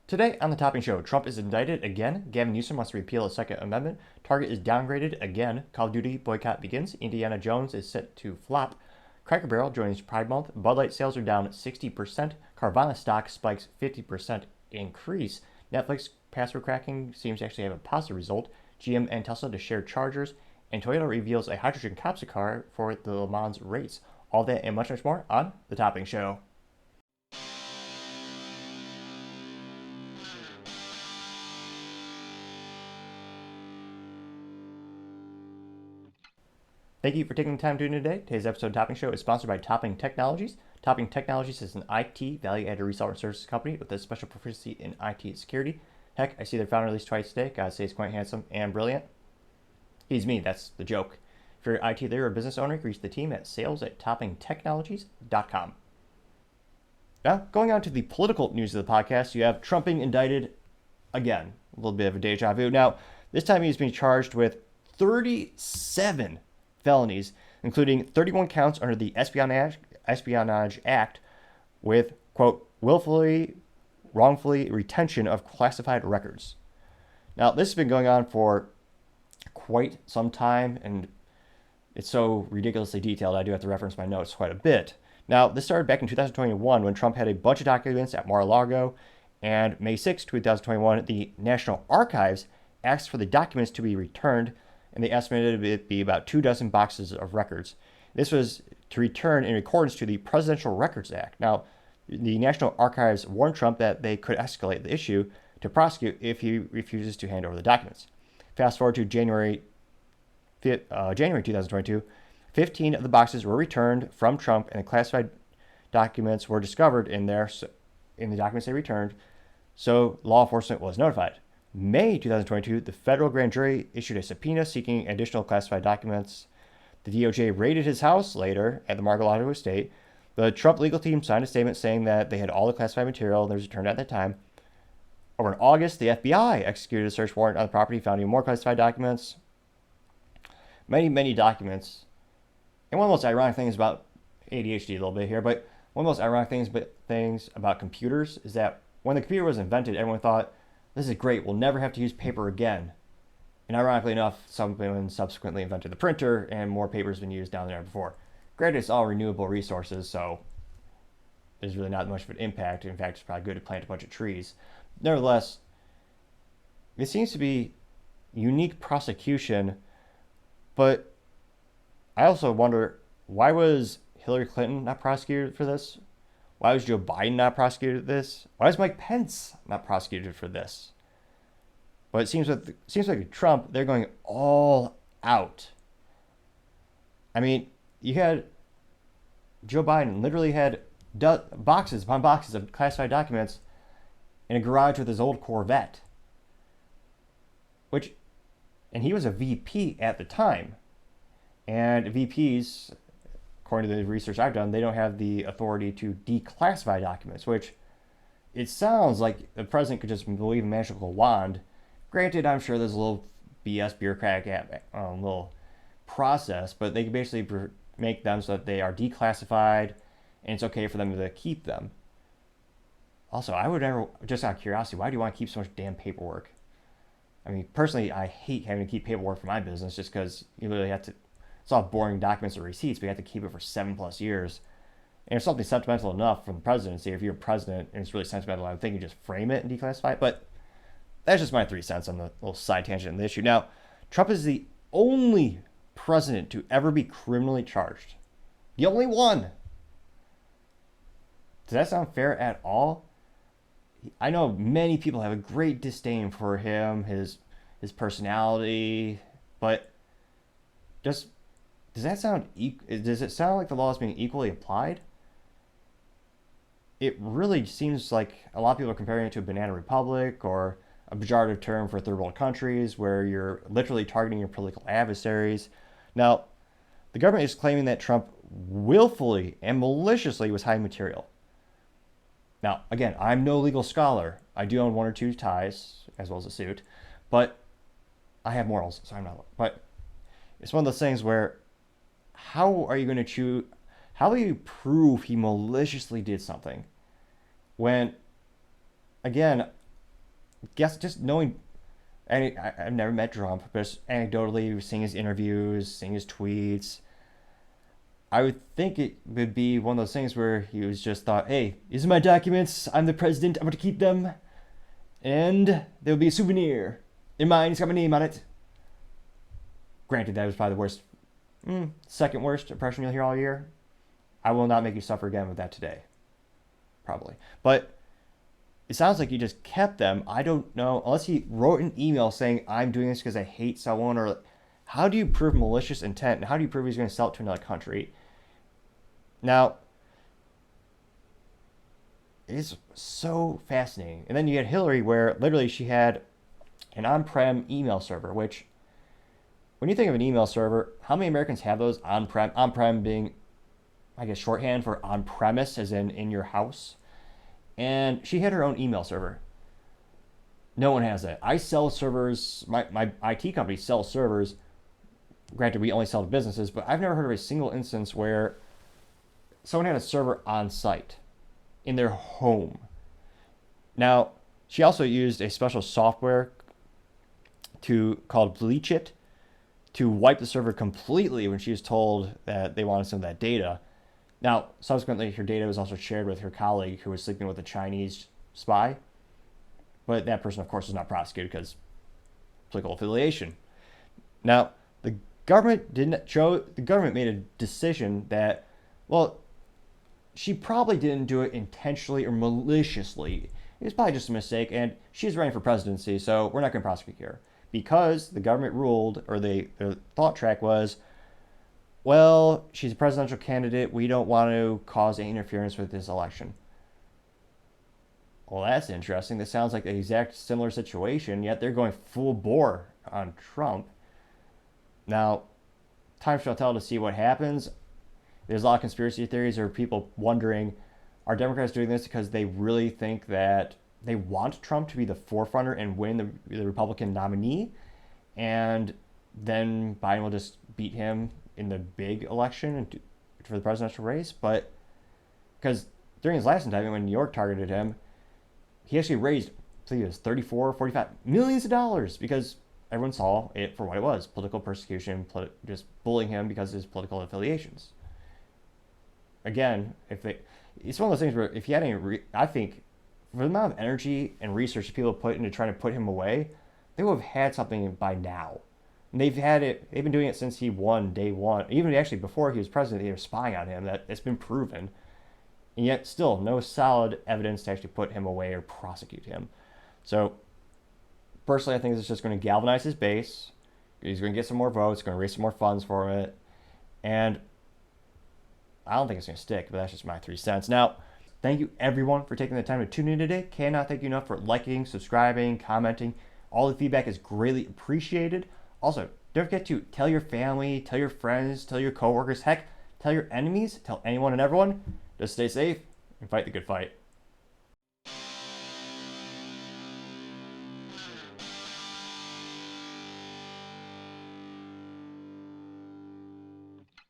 Today on the Topping Show, Trump is indicted again. Gavin Newsom wants to repeal the Second Amendment. Target is downgraded again. Call of Duty boycott begins. Indiana Jones is set to flop. Cracker Barrel joins Pride Month. Bud Light sales are down 60%. Carvana stock spikes 50% increase. Netflix password cracking seems to actually have a positive result. GM and Tesla to share chargers. And Toyota reveals a hydrogen capsule car for the Le Mans race. All that and much more on the Topping Show. Thank you for taking the time to tune in today. Today's episode of Topping Show is sponsored by Topping Technologies. Topping Technologies is an IT value-added reseller and services company with a special proficiency in IT security. Heck, I see their founder at least twice today. Gotta say he's quite handsome and brilliant. He's me, that's the joke. If you're an IT leader or business owner, reach the team at sales@toppingtechnologies.com. Now, going on to the political news of the podcast, you have Trump being indicted again. A little bit of a deja vu. Now, this time he's being charged with 37 felonies, including 31 counts under the Espionage Act with, quote, willfully, wrongfully retention of classified records. Now, this has been going on for quite some time, and it's so ridiculously detailed, I do have to reference my notes quite a bit. Now, this started back in 2021 when Trump had a bunch of documents at Mar-a-Lago, and May 6, 2021, the National Archives asked for the documents to be returned, and they estimated it to be about 24 boxes of records. This was to return in accordance to the Presidential Records Act. Now, the National Archives warned Trump that they could escalate the issue to prosecute if he refuses to hand over the documents. Fast forward to January 2022, 15 of the boxes were returned from Trump, and the classified documents were discovered in the documents they returned, so law enforcement was notified. May 2022, the federal grand jury issued a subpoena seeking additional classified documents. The DOJ raided his house later at the Mar-a-Lago estate. The Trump legal team signed a statement saying that they had all the classified material that was returned at that time. Over in August, the FBI executed a search warrant on the property, found even more classified documents. Many documents. And one of the most ironic things about ADHD a little bit here, but one of the most ironic things about computers is that when the computer was invented, everyone thought, this is great, we'll never have to use paper again. And ironically enough, someone subsequently invented the printer, and more paper has been used down there before. Granted, it's all renewable resources, so there's really not much of an impact. In fact, it's probably good to plant a bunch of trees. Nevertheless, it seems to be unique prosecution, but I also wonder, why was Hillary Clinton not prosecuted for this? Why was Joe Biden not prosecuted for this? Why is Mike Pence not prosecuted for this? But it seems like Trump, they're going all out. I mean, you had Joe Biden literally had boxes upon boxes of classified documents in a garage with his old Corvette. And he was a VP at the time. And VPs, according to the research I've done, they don't have the authority to declassify documents, which it sounds like the president could just wave a magical wand. Granted, I'm sure there's a little BS bureaucratic little process, but they can basically make them so that they are declassified and it's okay for them to keep them. Also, I would never, just out of curiosity, why do you want to keep so much damn paperwork? I mean, personally, I hate having to keep paperwork for my business just because you literally have to, it's all boring documents or receipts, but you have to keep it for 7+ years. And if something sentimental enough from the presidency, if you're president and it's really sentimental, I would think you just frame it and declassify it. But that's just my 3 cents on the little side tangent in the issue. Now, Trump is the only president to ever be criminally charged. The only one. Does that sound fair at all? I know many people have a great disdain for him, his personality, but does it sound like the law is being equally applied? It really seems like a lot of people are comparing it to a banana republic or a pejorative term for third world countries where you're literally targeting your political adversaries. Now, the government is claiming that Trump willfully and maliciously was hiding material. Now, again, I'm no legal scholar. I do own 1 or 2 ties, as well as a suit, but I have morals, so I'm not. But it's one of those things where, how will you prove he maliciously did something when, again, guess just knowing, I've never met Trump, but just anecdotally seeing his interviews, seeing his tweets, I would think it would be one of those things where he was just thought, hey, these are my documents. I'm the president. I'm going to keep them. And they'll be a souvenir. They're mine. It's got my name on it. Granted, that was probably the worst, second worst impression you'll hear all year. I will not make you suffer again with that today. Probably. But it sounds like he just kept them. I don't know. Unless he wrote an email saying, I'm doing this because I hate someone. Or how do you prove malicious intent? And how do you prove he's going to sell it to another country? Now, it's so fascinating. And then you had Hillary, where literally she had an on-prem email server, which, when you think of an email server, how many Americans have those on-prem? On-prem being, I guess, shorthand for on-premise, as in your house. And she had her own email server. No one has that. I sell servers. My IT company sells servers. Granted, we only sell to businesses, but I've never heard of a single instance where someone had a server on site in their home. Now, she also used a special software called Bleach It to wipe the server completely when she was told that they wanted some of that data. Now, subsequently, her data was also shared with her colleague who was sleeping with a Chinese spy. But that person, of course, was not prosecuted because political affiliation. Now, the government made a decision that, well, she probably didn't do it intentionally or maliciously. It was probably just a mistake, and she's running for presidency, so we're not going to prosecute her. Because the government ruled, or their thought track was, well, she's a presidential candidate, we don't want to cause any interference with this election. Well, that's interesting. This sounds like the exact similar situation, yet they're going full bore on Trump. Now, time shall tell to see what happens. There's a lot of conspiracy theories or people wondering, are Democrats doing this because they really think that they want Trump to be the forefronter and win the Republican nominee, and then Biden will just beat him in the big election for the presidential race? But because during his last indictment, when New York targeted him, he actually raised, I think it was 34, 45 millions of dollars because everyone saw it for what it was: political persecution, just bullying him because of his political affiliations. Again, it's one of those things where if you had any, I think, for the amount of energy and research people put into trying to put him away, they would have had something by now. And they've been doing it since he won day one. Even actually before he was president, they were spying on him. It's been proven. And yet still no solid evidence to actually put him away or prosecute him. So personally, I think it's just going to galvanize his base. He's going to get some more votes, going to raise some more funds for it. And I don't think it's going to stick, but that's just my 3 cents. Now, thank you everyone for taking the time to tune in today. Cannot thank you enough for liking, subscribing, commenting. All the feedback is greatly appreciated. Also, don't forget to tell your family, tell your friends, tell your coworkers, heck, tell your enemies, tell anyone and everyone. Just stay safe and fight the good fight.